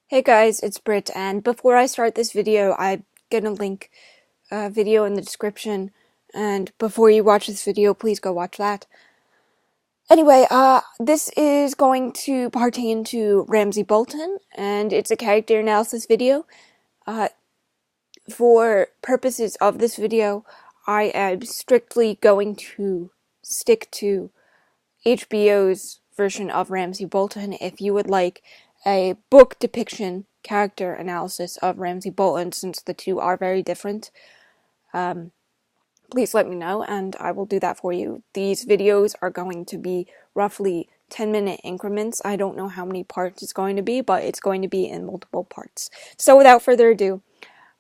Hey guys, it's Britt, and before I start this video, I'm gonna link a video in the description, and before you watch this video, please go watch that. Anyway, this is going to pertain to Ramsay Bolton, and it's a character analysis video. Uh, for purposes of this video, I am strictly going to stick to HBO's version of Ramsay Bolton. If you would like a book depiction character analysis of Ramsay Bolton, since the two are very different, please let me know and I will do that for you. These videos are going to be roughly 10-minute increments. I don't know how many parts it's going to be, but it's going to be in multiple parts. So without further ado,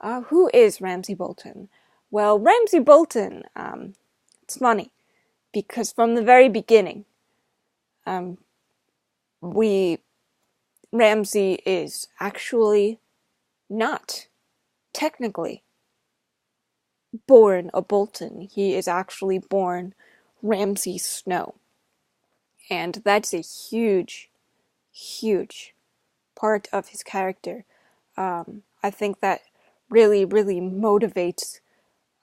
who is Ramsay Bolton? Well, Ramsay Bolton, it's funny, because from the very beginning, Ramsay is actually not technically born a Bolton. He is actually born Ramsay Snow. And that's a huge, huge part of his character. I think that really, really motivates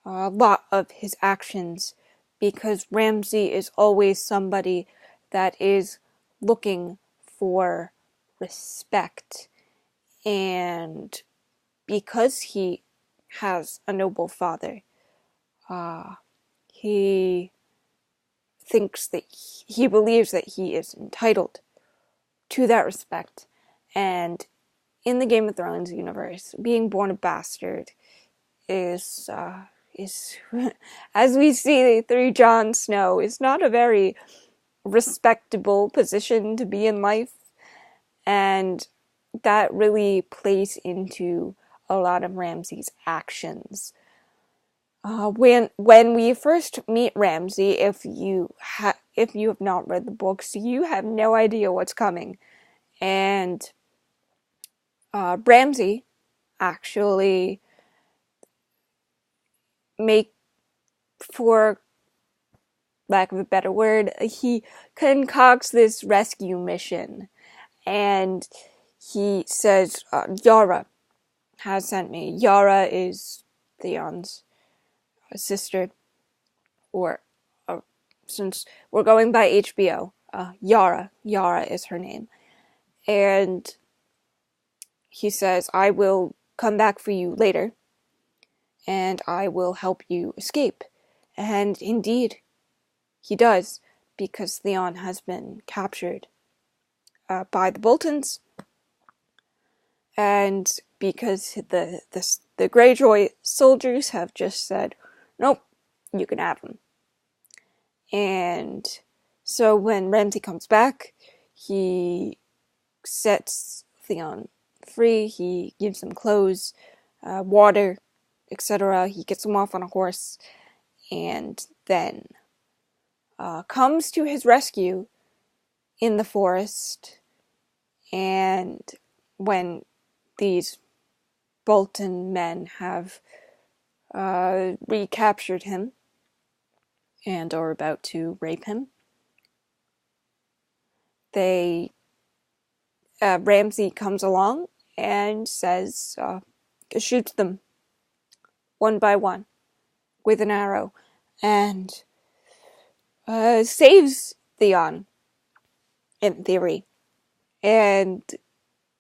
a lot of his actions, because Ramsay is always somebody that is looking for respect, and because he has a noble father, he he believes that he is entitled to that respect. And in the Game of Thrones universe, being born a bastard is as we see through Jon Snow, is not a very respectable position to be in life, and that really plays into a lot of Ramsay's actions. When we first meet Ramsay, if you have not read the books, you have no idea what's coming, and Ramsay actually for lack of a better word, he concocts this rescue mission, and he says, Yara has sent me. Yara is Theon's sister, or since we're going by HBO, Yara is her name. And he says, I will come back for you later, and I will help you escape. And indeed, he does, because Theon has been captured by the Boltons, and because the Greyjoy soldiers have just said, nope, you can have him. And so when Ramsay comes back, he sets Theon free. He gives him clothes, water, etc. He gets him off on a horse, and then comes to his rescue in the forest. And when these Bolton men have recaptured him and are about to rape him, Ramsay comes along and says, shoots them one by one with an arrow, and saves Theon, in theory. And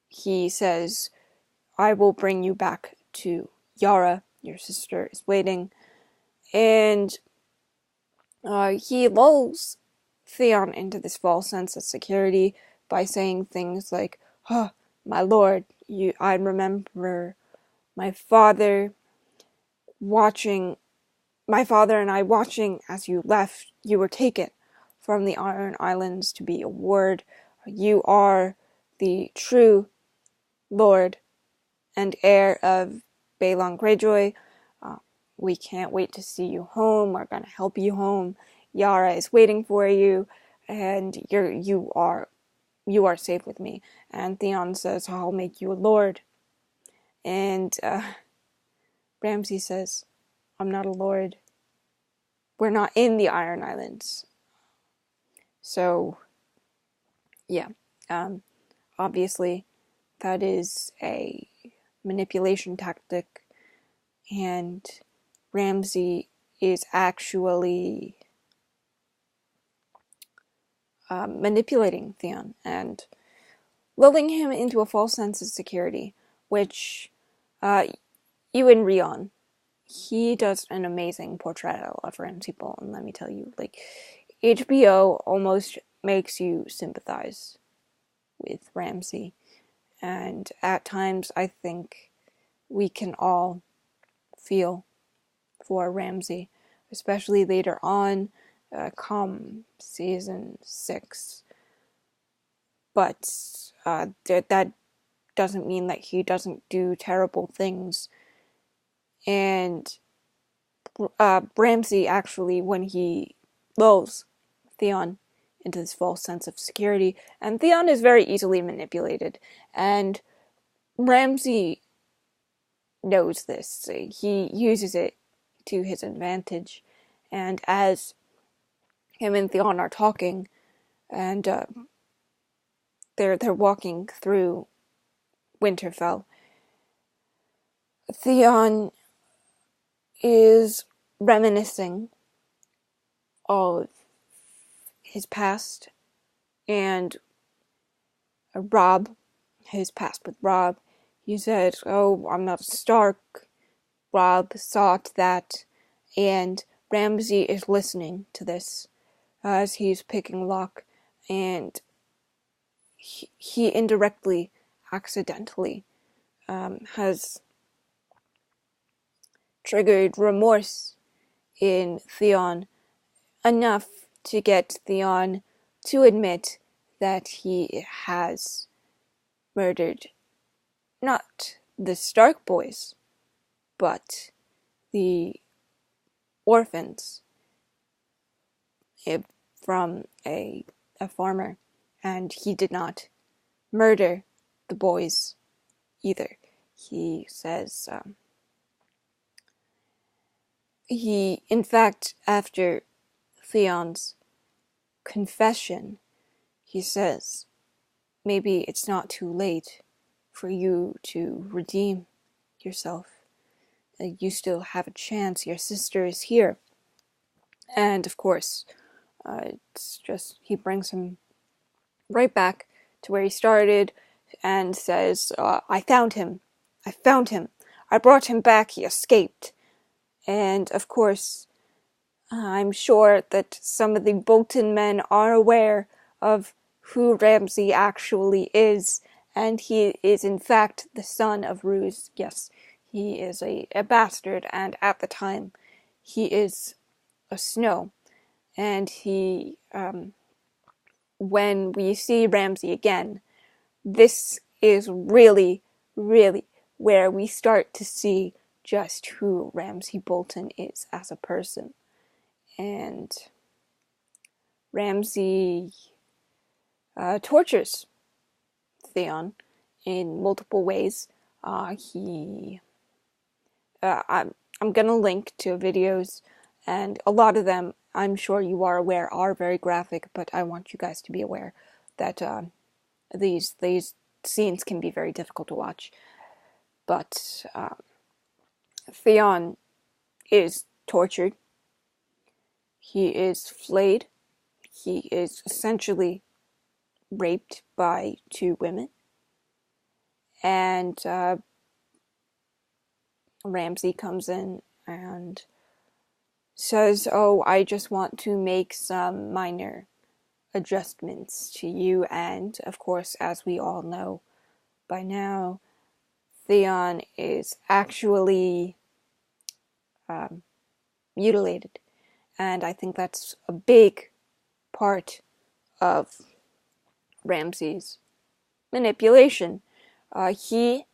he says, I will bring you back to Yara. Your sister is waiting. And he lulls Theon into this false sense of security by saying things like, oh, my lord, I remember my father and I watching as you left. You were taken from the Iron Islands to be a ward. You are the true lord and heir of Balon Greyjoy. We can't wait to see you home. We're gonna help you home. Yara is waiting for you, and you are safe with me. And Theon says, I'll make you a lord. And Ramsay says, I'm not a lord. We're not in the Iron Islands. So, yeah. Obviously, that is a manipulation tactic, and Ramsay is actually manipulating Theon and lulling him into a false sense of security, which Ewan Rion, he does an amazing portrayal of Ramsay Bolton, let me tell you. Like, HBO almost makes you sympathize with Ramsay, and at times I think we can all feel for Ramsay, especially later on, come season 6. But that doesn't mean that he doesn't do terrible things. And Ramsay actually, when he lulls Theon into this false sense of security, and Theon is very easily manipulated, and Ramsay knows this. He uses it to his advantage, and as him and Theon are talking, and they're walking through Winterfell, Theon is reminiscing of his past and his past with Robb. He said, "Oh, I'm not a Stark." Robb thought that, and Ramsay is listening to this as he's picking lock, and he indirectly, accidentally, has triggered remorse in Theon enough to get Theon to admit that he has murdered not the Stark boys, but the orphans from a farmer, and he did not murder the boys either. He says, in fact, after Theon's confession, he says, maybe it's not too late for you to redeem yourself. You still have a chance. Your sister is here. And of course, it's just, he brings him right back to where he started and says, I found him. I brought him back. He escaped. And of course, I'm sure that some of the Bolton men are aware of who Ramsay actually is, and he is in fact the son of Roose. Yes, he is a bastard, and at the time, he is a Snow. And he, when we see Ramsay again, this is really, really where we start to see just who Ramsay Bolton is as a person. And Ramsay tortures Theon in multiple ways. I'm gonna link to videos, and a lot of them, I'm sure you are aware, are very graphic, but I want you guys to be aware that these scenes can be very difficult to watch. But Theon is tortured. He is flayed. He is essentially raped by 2 women. And Ramsay comes in and says, oh, I just want to make some minor adjustments to you. And of course, as we all know by now, Theon is actually mutilated. And I think that's a big part of Ramsay's manipulation. He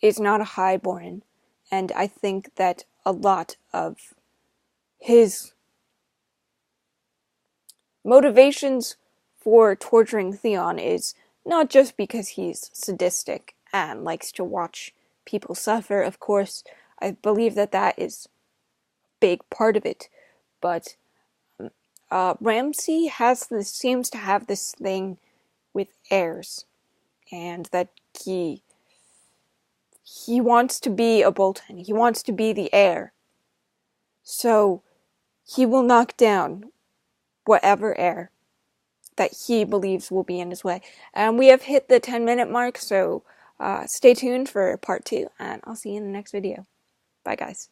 is not a highborn, and I think that a lot of his motivations for torturing Theon is not just because he's sadistic and likes to watch people suffer. Of course, I believe that that is a big part of it, but Ramsay seems to have this thing with heirs, and that he wants to be a Bolton. He wants to be the heir. So he will knock down whatever heir that he believes will be in his way. And we have hit the 10-minute mark, so stay tuned for part 2, and I'll see you in the next video. Bye, guys.